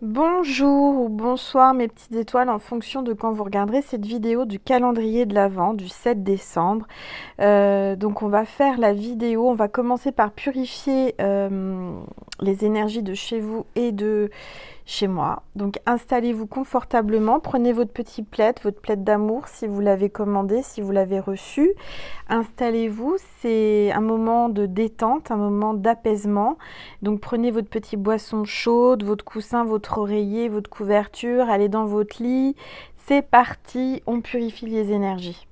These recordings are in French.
Bonjour ou bonsoir mes petites étoiles en fonction de quand vous regarderez cette vidéo du calendrier de l'Avent du 7 décembre. Donc on va faire la vidéo, on va commencer par purifier les énergies de chez vous et de chez moi. Donc installez-vous confortablement, prenez votre plaid d'amour si vous l'avez commandé, si vous l'avez reçu. Installez-vous, c'est un moment de détente, un moment d'apaisement. Donc prenez votre petite boisson chaude, votre coussin, votre oreiller, votre couverture, allez dans votre lit. C'est parti, on purifie les énergies.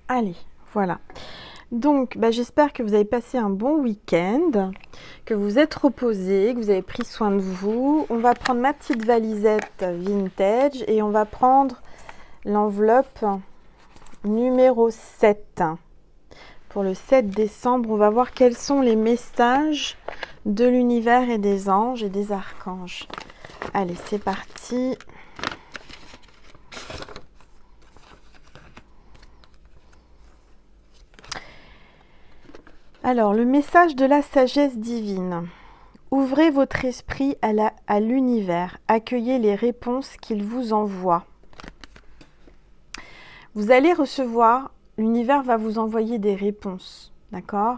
Allez, voilà. Donc, j'espère que vous avez passé un bon week-end, que vous êtes reposé, que vous avez pris soin de vous. On va prendre ma petite valisette vintage et on va prendre l'enveloppe numéro 7. Pour le 7 décembre, on va voir quels sont les messages de l'univers et des anges et des archanges. Allez, c'est parti. Alors, le message de la sagesse divine. Ouvrez votre esprit à l'univers. Accueillez les réponses qu'il vous envoie. Vous allez recevoir, l'univers va vous envoyer des réponses. D'accord ?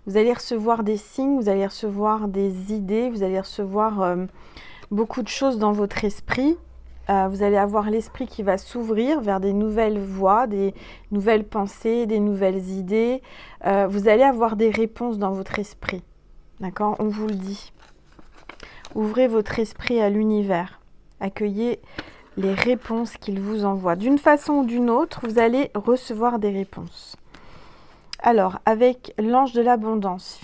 Vous allez recevoir des signes, vous allez recevoir des idées, vous allez recevoir beaucoup de choses dans votre esprit. Vous allez avoir l'esprit qui va s'ouvrir vers des nouvelles voies, des nouvelles pensées, des nouvelles idées. Vous allez avoir des réponses dans votre esprit. D'accord ? On vous le dit. Ouvrez votre esprit à l'univers. Accueillez les réponses qu'il vous envoie. D'une façon ou d'une autre, vous allez recevoir des réponses. Alors, avec l'ange de l'abondance,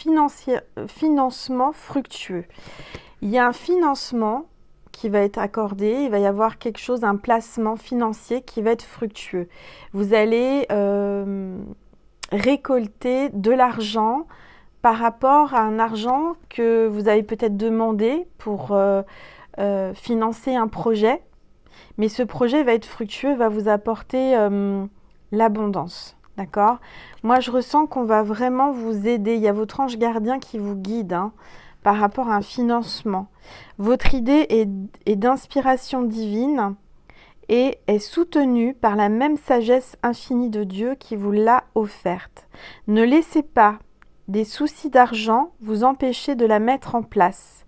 financement fructueux. Il y a un financement qui va être accordé, il va y avoir quelque chose, un placement financier qui va être fructueux. Vous allez récolter de l'argent par rapport à un argent que vous avez peut-être demandé pour financer un projet, mais ce projet va être fructueux, va vous apporter l'abondance. D'accord ? Moi, je ressens qu'on va vraiment vous aider. Il y a votre ange gardien qui vous guide par rapport à un financement. Votre idée est d'inspiration divine et est soutenue par la même sagesse infinie de Dieu qui vous l'a offerte. Ne laissez pas des soucis d'argent vous empêcher de la mettre en place.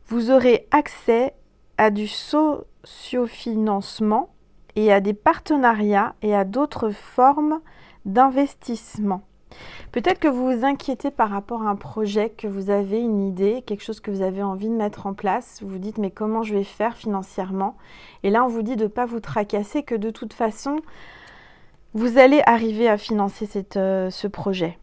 Vous aurez accès à du sociofinancement et à des partenariats et à d'autres formes d'investissement. Peut-être que vous vous inquiétez par rapport à un projet, que vous avez une idée, quelque chose que vous avez envie de mettre en place. Vous vous dites, mais comment je vais faire financièrement ? Et là, on vous dit de ne pas vous tracasser, que de toute façon, vous allez arriver à financer ce projet.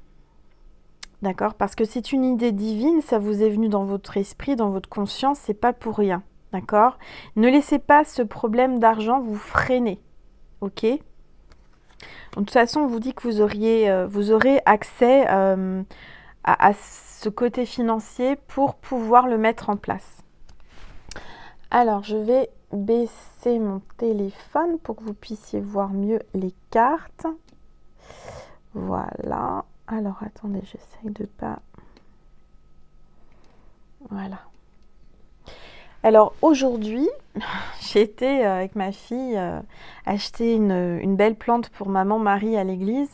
D'accord ? Parce que c'est une idée divine, ça vous est venu dans votre esprit, dans votre conscience, c'est pas pour rien. D'accord ? Ne laissez pas ce problème d'argent vous freiner. Ok ? De toute façon, on vous dit que vous aurez accès à ce côté financier pour pouvoir le mettre en place. Alors, je vais baisser mon téléphone pour que vous puissiez voir mieux les cartes. Voilà. Alors, attendez, j'essaye de pas... Voilà. Alors aujourd'hui, j'ai été avec ma fille acheter une belle plante pour maman Marie à l'église.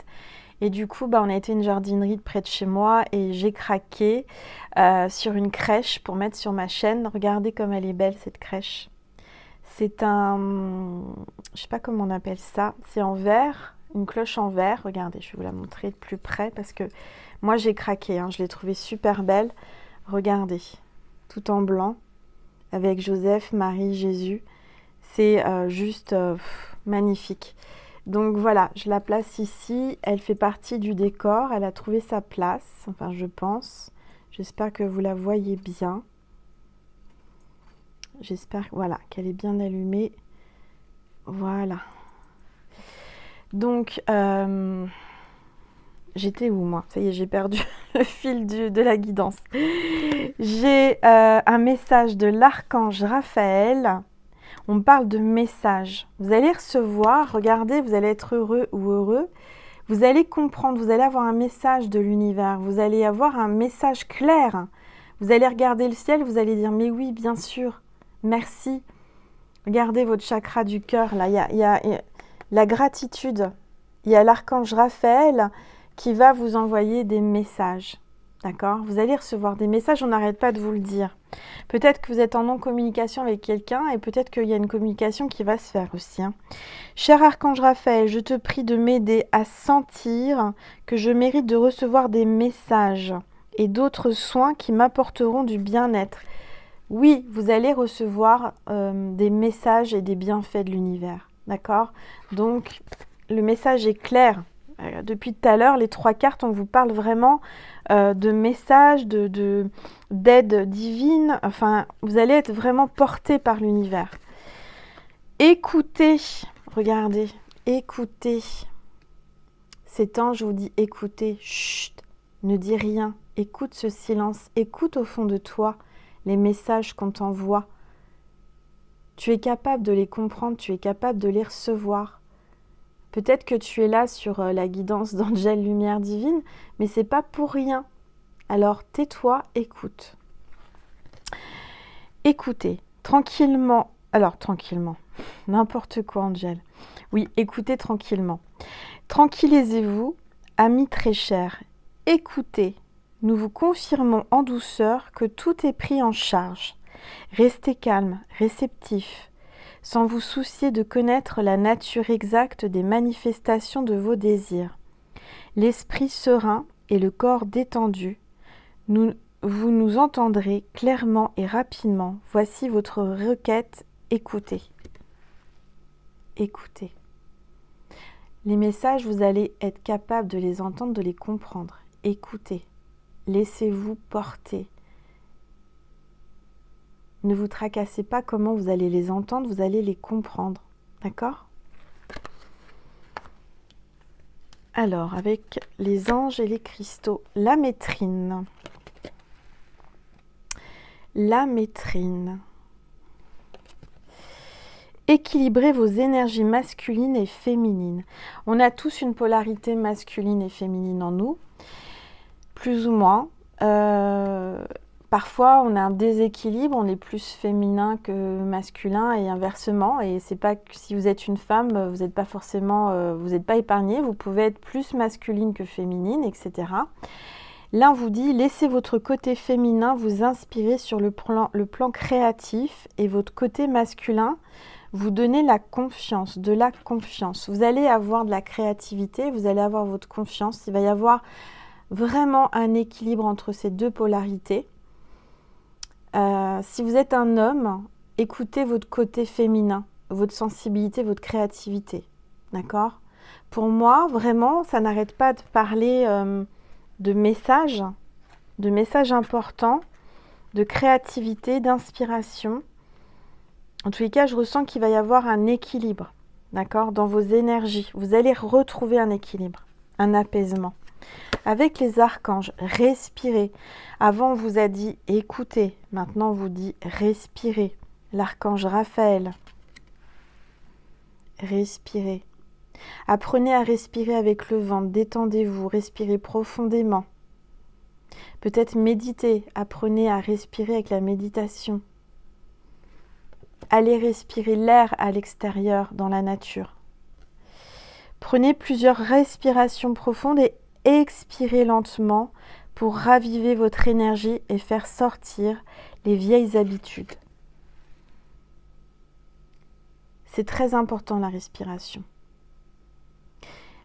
Et du coup, on a été à une jardinerie près de chez moi et j'ai craqué sur une crèche pour mettre sur ma chaîne. Regardez comme elle est belle cette crèche. C'est je sais pas comment on appelle ça, c'est en verre, une cloche en verre. Regardez, je vais vous la montrer de plus près parce que moi j'ai craqué, je l'ai trouvée super belle. Regardez, tout en blanc, avec Joseph, Marie, Jésus. C'est juste magnifique. Donc voilà, je la place ici. Elle fait partie du décor. Elle a trouvé sa place, enfin je pense. J'espère que vous la voyez bien. J'espère voilà, qu'elle est bien allumée. Voilà. Donc, j'étais où moi? Ça y est, j'ai perdu le fil de la guidance. J'ai un message de l'archange Raphaël. On parle de message. Vous allez recevoir, regardez, vous allez être heureux ou heureux. Vous allez comprendre, vous allez avoir un message de l'univers. Vous allez avoir un message clair. Vous allez regarder le ciel, vous allez dire, mais oui, bien sûr, merci. Regardez votre chakra du cœur, là, il y a la gratitude. Il y a l'archange Raphaël qui va vous envoyer des messages. D'accord? Vous allez recevoir des messages, on n'arrête pas de vous le dire. Peut-être que vous êtes en non-communication avec quelqu'un et peut-être qu'il y a une communication qui va se faire aussi. Cher archange Raphaël, je te prie de m'aider à sentir que je mérite de recevoir des messages et d'autres soins qui m'apporteront du bien-être. Oui, vous allez recevoir des messages et des bienfaits de l'univers. D'accord? Donc, le message est clair. Depuis tout à l'heure, les 3 cartes, on vous parle vraiment de messages, d'aide divine. Enfin, vous allez être vraiment porté par l'univers. Écoutez, regardez, écoutez. Cet ange vous dit écoutez, chut, ne dis rien. Écoute ce silence, écoute au fond de toi les messages qu'on t'envoie. Tu es capable de les comprendre, tu es capable de les recevoir. Peut-être que tu es là sur la guidance d'Angèle Lumière Divine, mais c'est pas pour rien. Alors tais-toi, écoute. Écoutez, tranquillement. Alors tranquillement, n'importe quoi Angèle. Oui, écoutez tranquillement. Tranquillisez-vous, amis très chers. Écoutez, nous vous confirmons en douceur que tout est pris en charge. Restez calme, réceptif, sans vous soucier de connaître la nature exacte des manifestations de vos désirs. L'esprit serein et le corps détendu, vous nous entendrez clairement et rapidement. Voici votre requête, écoutez. Écoutez. Les messages, vous allez être capable de les entendre, de les comprendre. Écoutez. Laissez-vous porter. Ne vous tracassez pas comment vous allez les entendre, vous allez les comprendre. D'accord? Alors, avec les anges et les cristaux, la métrine. La métrine. Équilibrez vos énergies masculines et féminines. On a tous une polarité masculine et féminine en nous, plus ou moins. Parfois, on a un déséquilibre, on est plus féminin que masculin et inversement. Et c'est pas que si vous êtes une femme, vous n'êtes pas forcément, vous n'êtes pas épargné. Vous pouvez être plus masculine que féminine, etc. Là, on vous dit, laissez votre côté féminin vous inspirer sur le plan créatif et votre côté masculin vous donner la confiance, de la confiance. Vous allez avoir de la créativité, vous allez avoir votre confiance. Il va y avoir vraiment un équilibre entre ces deux polarités. Si vous êtes un homme, écoutez votre côté féminin, votre sensibilité, votre créativité. D'accord? Pour moi, vraiment, ça n'arrête pas de parler de messages importants, de créativité, d'inspiration. En tous les cas, je ressens qu'il va y avoir un équilibre, d'accord, dans vos énergies. Vous allez retrouver un équilibre, un apaisement. Avec les archanges, respirez. Avant, on vous a dit écoutez. Maintenant, on vous dit respirez. L'archange Raphaël. Respirez. Apprenez à respirer avec le ventre. Détendez-vous. Respirez profondément. Peut-être méditez. Apprenez à respirer avec la méditation. Allez respirer l'air à l'extérieur, dans la nature. Prenez plusieurs respirations profondes et expirez lentement pour raviver votre énergie et faire sortir les vieilles habitudes. C'est très important la respiration.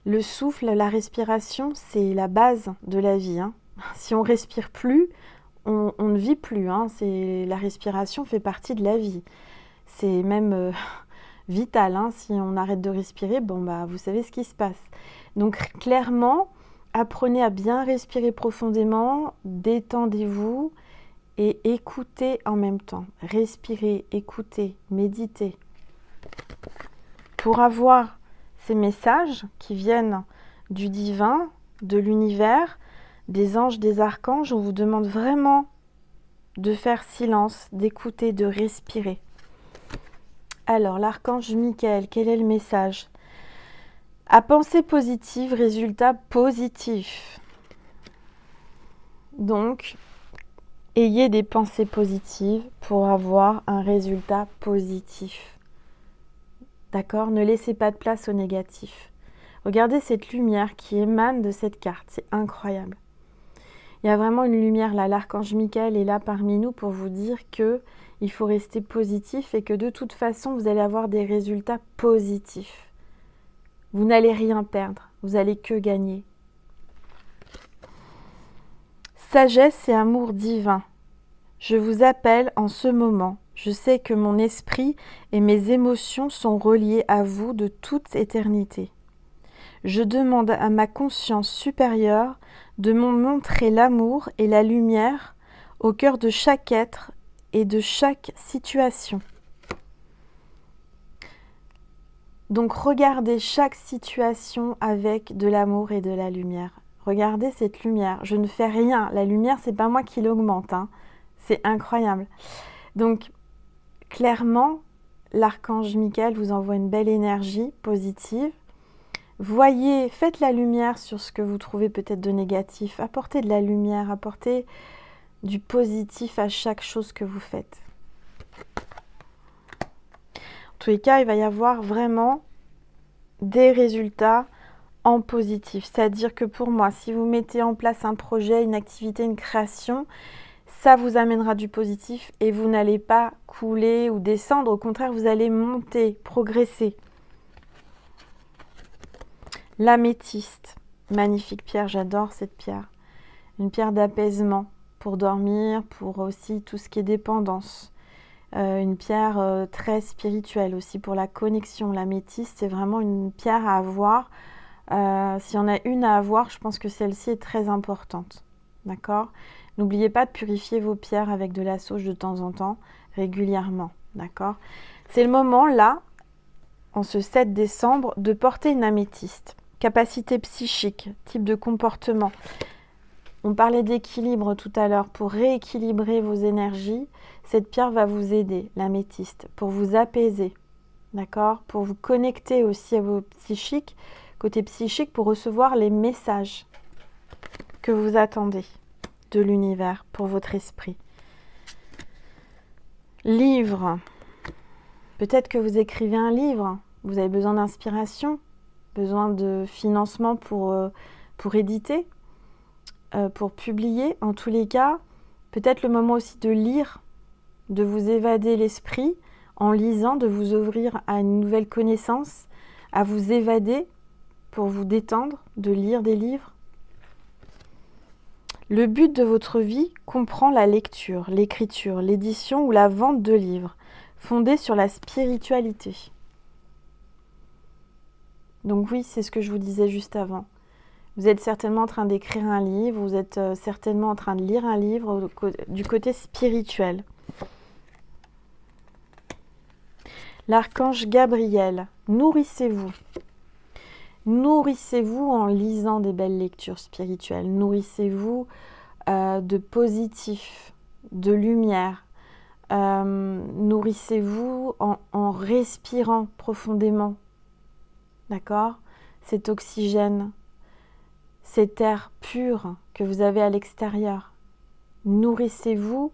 Le souffle, la respiration, c'est la base de la vie. Si on ne respire plus, on ne vit plus. La respiration fait partie de la vie. C'est même vital. Si on arrête de respirer, vous savez ce qui se passe. Donc clairement, apprenez à bien respirer profondément, détendez-vous et écoutez en même temps. Respirez, écoutez, méditez. Pour avoir ces messages qui viennent du divin, de l'univers, des anges, des archanges, on vous demande vraiment de faire silence, d'écouter, de respirer. Alors, l'archange Michael, quel est le message? À pensée positive, résultat positif. Donc, ayez des pensées positives pour avoir un résultat positif. D'accord? Ne laissez pas de place au négatif. Regardez cette lumière qui émane de cette carte. C'est incroyable. Il y a vraiment une lumière là. L'archange Michael est là parmi nous pour vous dire qu'il faut rester positif et que de toute façon, vous allez avoir des résultats positifs. Vous n'allez rien perdre. Vous allez que gagner. Sagesse et amour divin. Je vous appelle en ce moment. Je sais que mon esprit et mes émotions sont reliés à vous de toute éternité. Je demande à ma conscience supérieure de me montrer l'amour et la lumière au cœur de chaque être et de chaque situation. Donc regardez chaque situation avec de l'amour et de la lumière. Regardez cette lumière. Je ne fais rien. La lumière, c'est pas moi qui l'augmente. C'est incroyable. Donc, clairement, l'archange Michael vous envoie une belle énergie positive. Voyez, faites la lumière sur ce que vous trouvez peut-être de négatif. Apportez de la lumière, apportez du positif à chaque chose que vous faites. En tous les cas, il va y avoir vraiment des résultats en positif. C'est-à-dire que pour moi, si vous mettez en place un projet, une activité, une création, ça vous amènera du positif et vous n'allez pas couler ou descendre. Au contraire, vous allez monter, progresser. L'améthyste, magnifique pierre, j'adore cette pierre. Une pierre d'apaisement pour dormir, pour aussi tout ce qui est dépendance. Une pierre très spirituelle aussi pour la connexion. L'améthyste, c'est vraiment une pierre à avoir. S'il y en a une à avoir, je pense que celle-ci est très importante. D'accord ? N'oubliez pas de purifier vos pierres avec de la sauge de temps en temps, régulièrement. D'accord ? C'est le moment, là, en ce 7 décembre, de porter une améthyste. Capacité psychique, type de comportement. On parlait d'équilibre tout à l'heure. Pour rééquilibrer vos énergies, cette pierre va vous aider, l'améthyste, pour vous apaiser. D'accord ? Pour vous connecter aussi à vos psychiques, côté psychique, pour recevoir les messages que vous attendez de l'univers pour votre esprit. Livre. Peut-être que vous écrivez un livre, vous avez besoin d'inspiration, besoin de financement pour éditer, pour publier. En tous les cas, peut-être le moment aussi de lire, de vous évader l'esprit en lisant, de vous ouvrir à une nouvelle connaissance, à vous évader pour vous détendre, de lire des livres. Le but de votre vie comprend la lecture, l'écriture, l'édition ou la vente de livres, fondés sur la spiritualité. Donc oui, c'est ce que je vous disais juste avant. Vous êtes certainement en train d'écrire un livre, vous êtes certainement en train de lire un livre du côté spirituel. L'archange Gabriel, nourrissez-vous. Nourrissez-vous en lisant des belles lectures spirituelles. Nourrissez-vous de positif, de lumière. Nourrissez-vous en respirant profondément. D'accord ? Cet oxygène, cet air pur que vous avez à l'extérieur. Nourrissez-vous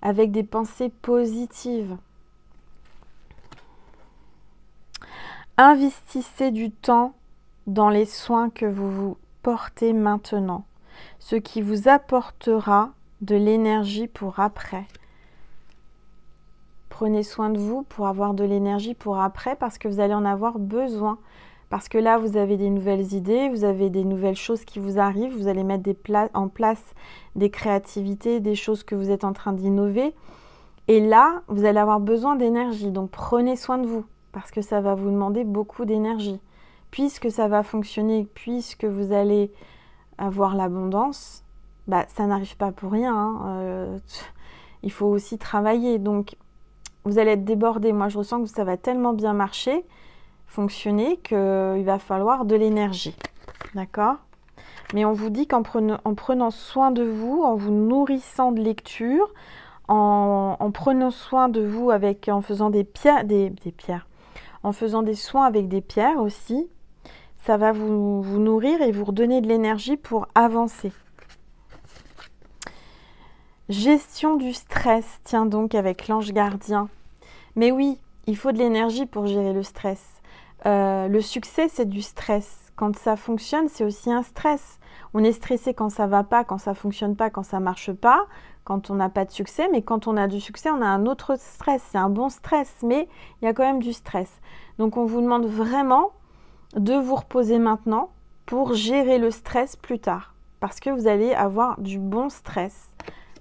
avec des pensées positives. Investissez du temps dans les soins que vous vous portez maintenant, ce qui vous apportera de l'énergie pour après. Prenez soin de vous pour avoir de l'énergie pour après parce que vous allez en avoir besoin. Parce que là, vous avez des nouvelles idées, vous avez des nouvelles choses qui vous arrivent, vous allez mettre en place des créativités, des choses que vous êtes en train d'innover. Et là, vous allez avoir besoin d'énergie. Donc, prenez soin de vous parce que ça va vous demander beaucoup d'énergie. Puisque ça va fonctionner, puisque vous allez avoir l'abondance, bah, ça n'arrive pas pour rien. Hein. Il faut aussi travailler. Donc, vous allez être débordé. Moi, je ressens que ça va tellement bien marcher, fonctionner, qu'il va falloir de l'énergie. D'accord ? Mais on vous dit qu'en prenant soin de vous, en vous nourrissant de lecture, en prenant soin de vous en faisant des pierres, en faisant des soins avec des pierres aussi, ça va vous nourrir et vous redonner de l'énergie pour avancer. Gestion du stress, tiens donc avec l'ange gardien. Mais oui, il faut de l'énergie pour gérer le stress. Le succès, c'est du stress. Quand ça fonctionne, c'est aussi un stress. On est stressé quand ça va pas, quand ça fonctionne pas, quand ça marche pas, quand on n'a pas de succès. Mais quand on a du succès, on a un autre stress. C'est un bon stress, mais il y a quand même du stress. Donc on vous demande vraiment de vous reposer maintenant pour gérer le stress plus tard. Parce que vous allez avoir du bon stress.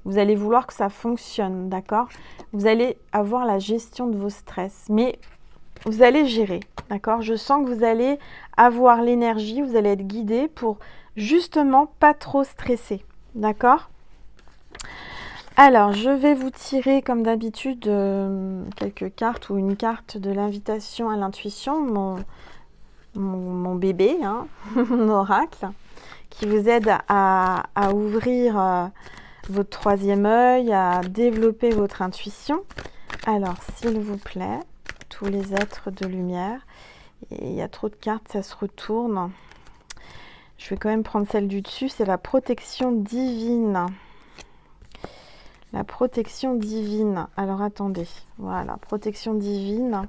Vous allez vouloir que ça fonctionne, d'accord ? Vous allez avoir la gestion de vos stress. Mais vous allez gérer, d'accord ? Je sens que vous allez avoir l'énergie, vous allez être guidé pour justement pas trop stresser, d'accord ? Alors, je vais vous tirer comme d'habitude quelques cartes ou une carte de l'invitation à l'intuition, mon bébé, hein, mon oracle, qui vous aide à ouvrir votre troisième œil, à développer votre intuition. Alors, s'il vous plaît, tous les êtres de lumière. Et il y a trop de cartes, ça se retourne. Je vais quand même prendre celle du dessus, c'est la protection divine. La protection divine. Alors, attendez. Voilà, protection divine.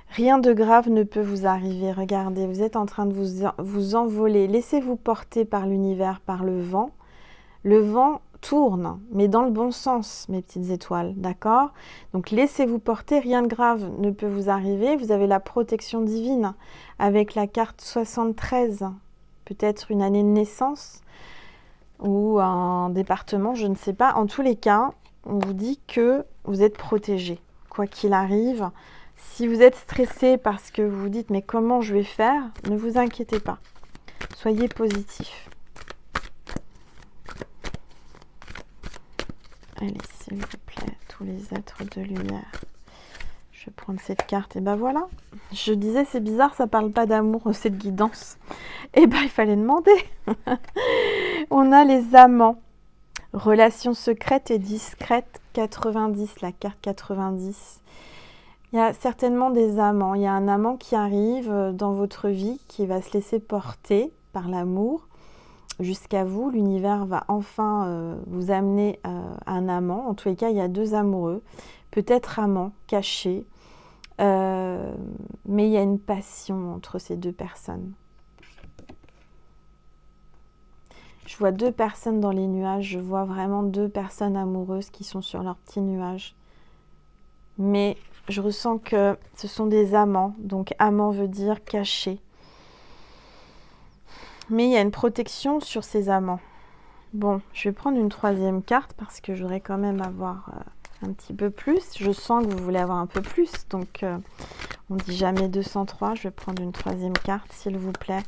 Rien de grave ne peut vous arriver. Regardez, vous êtes en train de vous envoler. Laissez-vous porter par l'univers, par le vent. Le vent tourne, mais dans le bon sens, mes petites étoiles, d'accord ? Donc, laissez-vous porter. Rien de grave ne peut vous arriver. Vous avez la protection divine avec la carte 73. Peut-être une année de naissance ou un département, je ne sais pas. En tous les cas, on vous dit que vous êtes protégé, quoi qu'il arrive. Si vous êtes stressé parce que vous vous dites « mais comment je vais faire ?» ne vous inquiétez pas. Soyez positif. Allez, s'il vous plaît, tous les êtres de lumière. Je vais prendre cette carte. Et ben voilà. Je disais, c'est bizarre, ça parle pas d'amour, cette guidance. Et ben, il fallait demander. On a les amants. Relations secrètes et discrètes, 90, la carte 90. Il y a certainement des amants. Il y a un amant qui arrive dans votre vie, qui va se laisser porter par l'amour jusqu'à vous. L'univers va enfin vous amener un amant. En tous les cas, il y a deux amoureux, peut-être amants cachés, mais il y a une passion entre ces deux personnes. Je vois deux personnes dans les nuages, je vois vraiment deux personnes amoureuses qui sont sur leur petit nuage. Mais je ressens que ce sont des amants, donc amant veut dire caché. Mais il y a une protection sur ces amants. Bon, je vais prendre une troisième carte parce que je voudrais quand même avoir un petit peu plus. Je sens que vous voulez avoir un peu plus, donc on ne dit jamais 203. Je vais prendre une troisième carte, s'il vous plaît.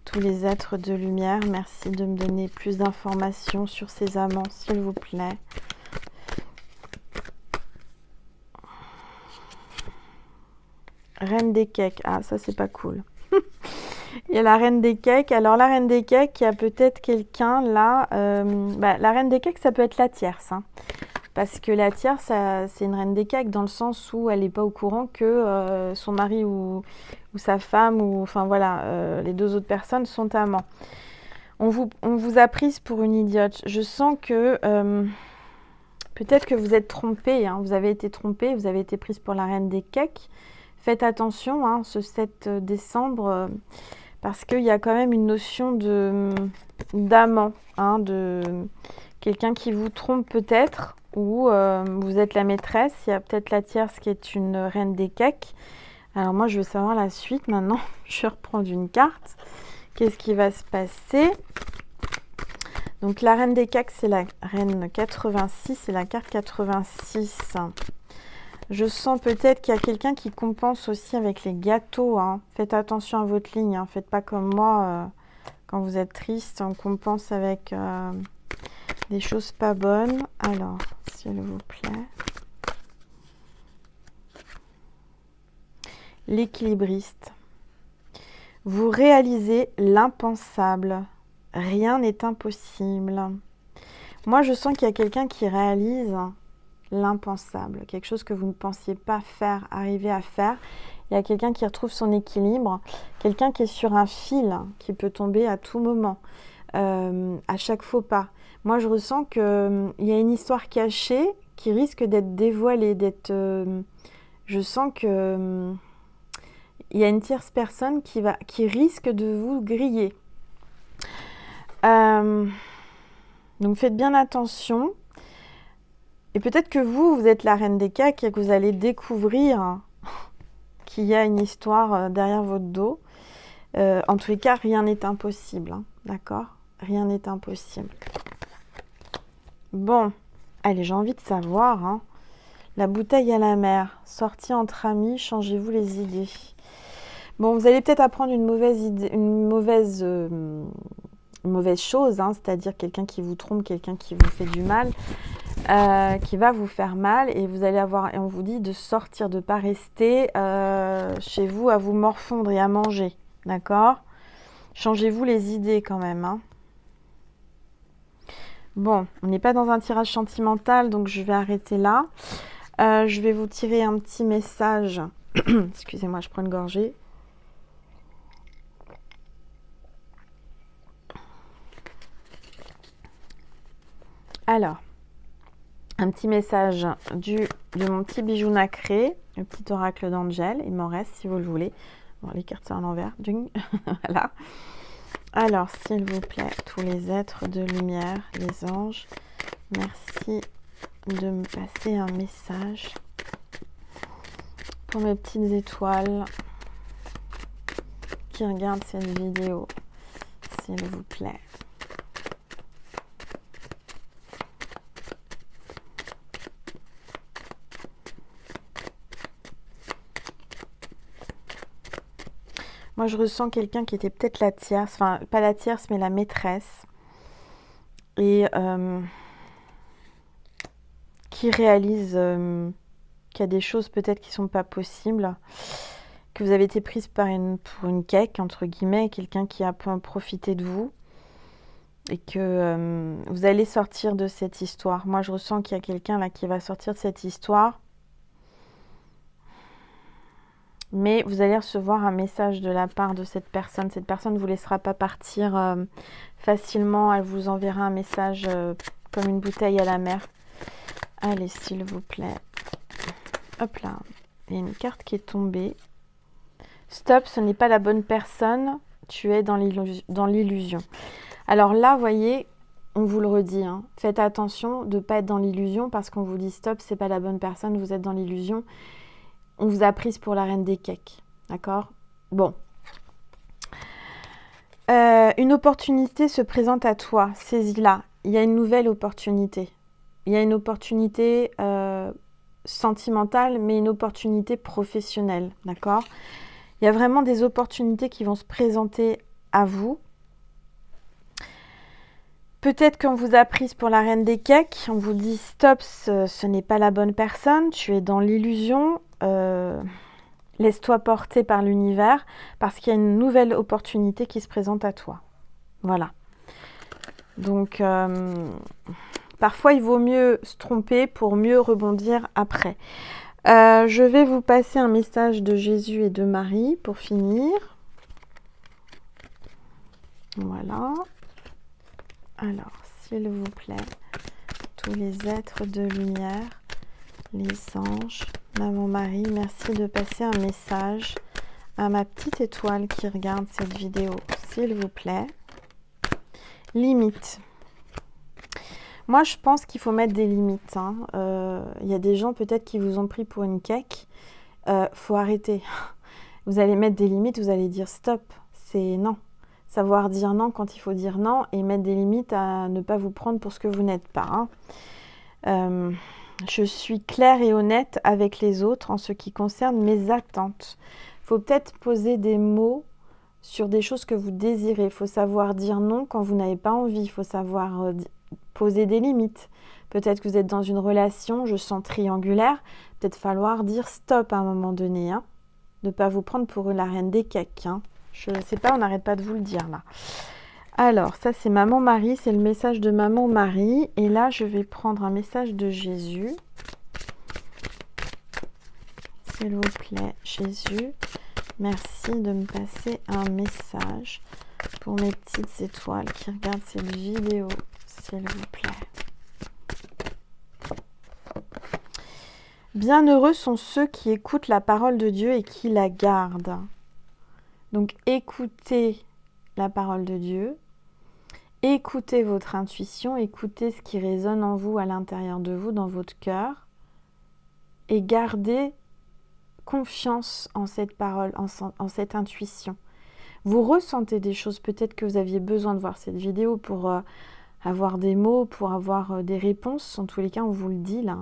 Tous les êtres de lumière, merci de me donner plus d'informations sur ces amants, s'il vous plaît. Reine des cakes, ah ça c'est pas cool. Il y a la reine des cakes. Alors la reine des cakes, il y a peut-être quelqu'un là. La reine des cakes, ça peut être la tierce. Hein, parce que la tierce, c'est une reine des cakes dans le sens où elle n'est pas au courant que son mari ou sa femme, ou enfin voilà, les deux autres personnes sont amants. On vous a prise pour une idiote. Je sens que peut-être que vous êtes trompée. Hein, vous avez été trompée, vous avez été prise pour la reine des cakes. Faites attention, hein, ce 7 décembre, parce qu'il y a quand même une notion d'amant, hein, de quelqu'un qui vous trompe peut-être, ou vous êtes la maîtresse. Il y a peut-être la tierce qui est une reine des cakes. Alors moi, je veux savoir la suite maintenant. Je vais reprendre une carte. Qu'est-ce qui va se passer? Donc la reine des cakes, c'est la reine 86, c'est la carte 86. Je sens peut-être qu'il y a quelqu'un qui compense aussi avec les gâteaux, hein. Faites attention à votre ligne, hein. Faites pas comme moi, quand vous êtes triste, on compense avec des choses pas bonnes. Alors, s'il vous plaît. L'équilibriste. Vous réalisez l'impensable. Rien n'est impossible. Moi, je sens qu'il y a quelqu'un qui réalise l'impensable, quelque chose que vous ne pensiez pas faire, arriver à faire. Il y a quelqu'un qui retrouve son équilibre, quelqu'un qui est sur un fil, qui peut tomber à tout moment, à chaque faux pas. Moi, je ressens qu'il y a une histoire cachée qui risque d'être dévoilée, je sens que il y a une tierce personne qui risque de vous griller. Donc faites bien attention. Et peut-être que vous êtes la reine des cakes et que vous allez découvrir qu'il y a une histoire derrière votre dos. En tous les cas, rien n'est impossible, hein, d'accord? Rien n'est impossible. Bon, allez, j'ai envie de savoir, hein. La bouteille à la mer, sortie entre amis, changez-vous les idées. Bon, vous allez peut-être apprendre une mauvaise idée, une mauvaise chose, hein, c'est-à-dire quelqu'un qui vous trompe, quelqu'un qui vous fait du mal, qui va vous faire mal, et vous allez avoir, et on vous dit de sortir, de ne pas rester chez vous à vous morfondre et à manger, d'accord? Changez-vous les idées quand même, hein. Bon, on n'est pas dans un tirage sentimental, donc je vais arrêter là. Je vais vous tirer un petit message. Excusez-moi, je prends une gorgée. Alors, un petit message de mon petit bijou nacré, le petit oracle d'Angel. Il m'en reste si vous le voulez. Bon, les cartes sont à l'envers. Voilà. Alors, s'il vous plaît, tous les êtres de lumière, les anges, merci de me passer un message pour mes petites étoiles qui regardent cette vidéo, s'il vous plaît. Moi, je ressens quelqu'un qui était peut-être la tierce, enfin, pas la tierce, mais la maîtresse. Et qui réalise qu'il y a des choses peut-être qui ne sont pas possibles, que vous avez été prise pour une cake, entre guillemets, quelqu'un qui a pu profiter de vous, et que vous allez sortir de cette histoire. Moi, je ressens qu'il y a quelqu'un là qui va sortir de cette histoire. Mais vous allez recevoir un message de la part de cette personne. Cette personne ne vous laissera pas partir facilement. Elle vous enverra un message comme une bouteille à la mer. Allez, s'il vous plaît. Hop là. Il y a une carte qui est tombée. Stop, ce n'est pas la bonne personne. Tu es dans l'illusion. Alors là, vous voyez, on vous le redit, hein, faites attention de ne pas être dans l'illusion parce qu'on vous dit stop, c'est pas la bonne personne, vous êtes dans l'illusion. On vous a prise pour la reine des cakes, d'accord? Bon. Une opportunité se présente à toi, saisis-la. Il y a une nouvelle opportunité. Il y a une opportunité sentimentale, mais une opportunité professionnelle, d'accord? Il y a vraiment des opportunités qui vont se présenter à vous. Peut-être qu'on vous a prise pour la reine des cakes, on vous dit stop, ce n'est pas la bonne personne, tu es dans l'illusion. Laisse-toi porter par l'univers parce qu'il y a une nouvelle opportunité qui se présente à toi. Voilà. Donc, parfois, il vaut mieux se tromper pour mieux rebondir après. Je vais vous passer un message de Jésus et de Marie pour finir. Voilà. Alors, s'il vous plaît, tous les êtres de lumière, les anges, Maman Marie, merci de passer un message à ma petite étoile qui regarde cette vidéo, s'il vous plaît. Limite. Moi, je pense qu'il faut mettre des limites. Y a des gens peut-être qui vous ont pris pour une quèque. Faut arrêter. Vous allez mettre des limites, vous allez dire stop. C'est non. Savoir dire non quand il faut dire non et mettre des limites à ne pas vous prendre pour ce que vous n'êtes pas. Je suis claire et honnête avec les autres en ce qui concerne mes attentes. Il faut peut-être poser des mots sur des choses que vous désirez. Il faut savoir dire non quand vous n'avez pas envie. Il faut savoir poser des limites. Peut-être que vous êtes dans une relation, je sens triangulaire. Peut-être falloir dire stop à un moment donné. Ne pas vous prendre pour la reine des cakes. Je ne sais pas, on n'arrête pas de vous le dire là. Alors, ça c'est Maman Marie, c'est le message de Maman Marie. Et là, je vais prendre un message de Jésus. S'il vous plaît, Jésus, merci de me passer un message pour mes petites étoiles qui regardent cette vidéo, s'il vous plaît. Bienheureux sont ceux qui écoutent la parole de Dieu et qui la gardent. Donc, écoutez la parole de Dieu. Écoutez votre intuition, écoutez ce qui résonne en vous, à l'intérieur de vous, dans votre cœur, et gardez confiance en cette parole, en cette intuition. Vous ressentez des choses, peut-être que vous aviez besoin de voir cette vidéo pour avoir des mots, pour avoir des réponses. En tous les cas, on vous le dit là.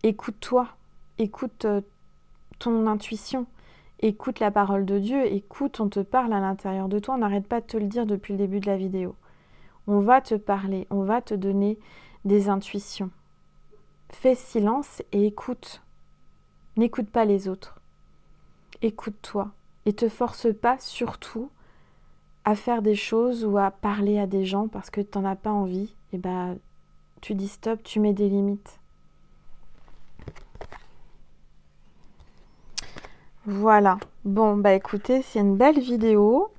Écoute-toi, écoute ton intuition. Écoute la parole de Dieu, écoute, on te parle à l'intérieur de toi, on n'arrête pas de te le dire depuis le début de la vidéo. On va te parler, on va te donner des intuitions. Fais silence et écoute. N'écoute pas les autres. Écoute-toi et te force pas surtout à faire des choses ou à parler à des gens parce que tu n'en as pas envie. Et tu dis stop, tu mets des limites. Voilà. Bon, écoutez, c'est une belle vidéo.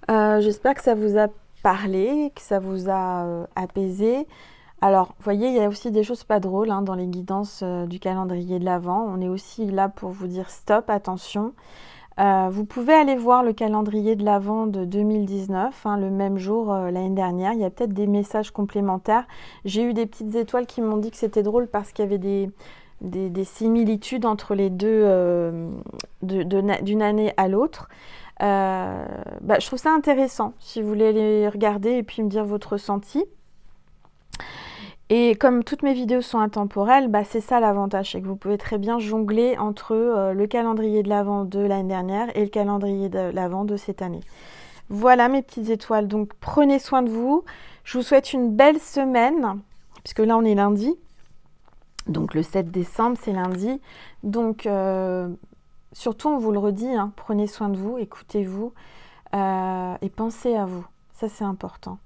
J'espère que ça vous a parlé, que ça vous a apaisé. Alors, vous voyez, il y a aussi des choses pas drôles dans les guidances du calendrier de l'Avent. On est aussi là pour vous dire stop, attention. Vous pouvez aller voir le calendrier de l'Avent de 2019, le même jour l'année dernière. Il y a peut-être des messages complémentaires. J'ai eu des petites étoiles qui m'ont dit que c'était drôle parce qu'il y avait des similitudes entre les deux d'une année à l'autre. Je trouve ça intéressant si vous voulez les regarder et puis me dire votre ressenti. Et comme toutes mes vidéos sont intemporelles, c'est ça l'avantage, c'est que vous pouvez très bien jongler entre le calendrier de l'Avent de l'année dernière et le calendrier de l'Avent de cette année. Voilà mes petites étoiles, donc prenez soin de vous. Je vous souhaite une belle semaine, puisque là on est lundi. Donc le 7 décembre, c'est lundi. Donc surtout, on vous le redit, prenez soin de vous, écoutez-vous et pensez à vous. Ça, c'est important.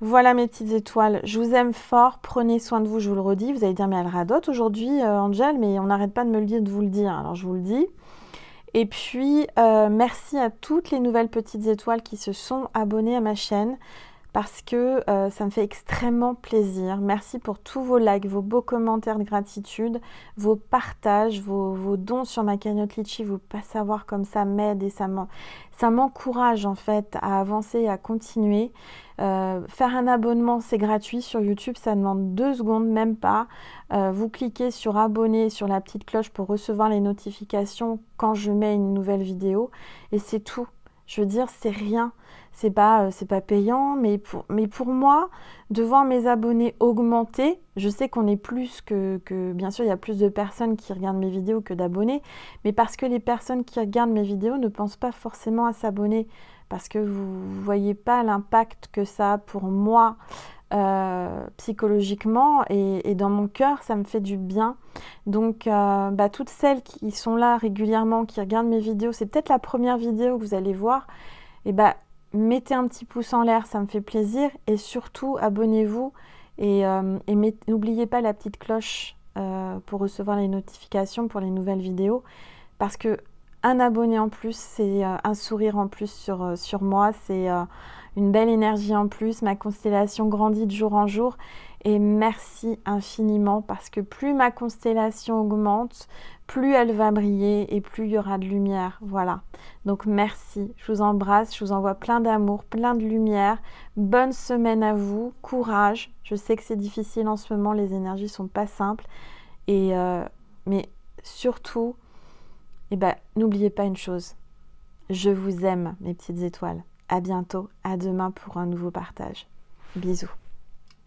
Voilà mes petites étoiles. Je vous aime fort. Prenez soin de vous, je vous le redis. Vous allez dire, mais elle radote aujourd'hui, Angel, mais on n'arrête pas de me le dire, de vous le dire. Alors, je vous le dis. Et puis, merci à toutes les nouvelles petites étoiles qui se sont abonnées à ma chaîne. Parce que ça me fait extrêmement plaisir. Merci pour tous vos likes, vos beaux commentaires de gratitude, vos partages, vos dons sur ma cagnotte Litchi. Vous pas savoir comme ça m'aide et ça m'encourage en fait à avancer, à continuer. Faire un abonnement, c'est gratuit sur YouTube, ça demande 2 secondes, même pas. Vous cliquez sur abonner, sur la petite cloche pour recevoir les notifications quand je mets une nouvelle vidéo. Et c'est tout. Je veux dire, c'est rien. C'est pas payant, mais pour moi, de voir mes abonnés augmenter, je sais qu'on est plus que bien sûr, il y a plus de personnes qui regardent mes vidéos que d'abonnés, mais parce que les personnes qui regardent mes vidéos ne pensent pas forcément à s'abonner, parce que vous ne voyez pas l'impact que ça a pour moi psychologiquement et dans mon cœur, ça me fait du bien. Donc, toutes celles qui sont là régulièrement, qui regardent mes vidéos, c'est peut-être la première vidéo que vous allez voir, et mettez un petit pouce en l'air, ça me fait plaisir. Et surtout, abonnez-vous et n'oubliez pas la petite cloche pour recevoir les notifications pour les nouvelles vidéos. Parce que un abonné en plus, c'est un sourire en plus sur moi, c'est une belle énergie en plus. Ma constellation grandit de jour en jour et merci infiniment parce que plus ma constellation augmente, plus elle va briller et plus il y aura de lumière. Voilà. Donc merci, je vous embrasse, je vous envoie plein d'amour, plein de lumière. Bonne semaine à vous, courage. Je sais que c'est difficile en ce moment, les énergies sont pas simples. Mais surtout, n'oubliez pas une chose. Je vous aime, mes petites étoiles. À bientôt, à demain pour un nouveau partage. Bisous.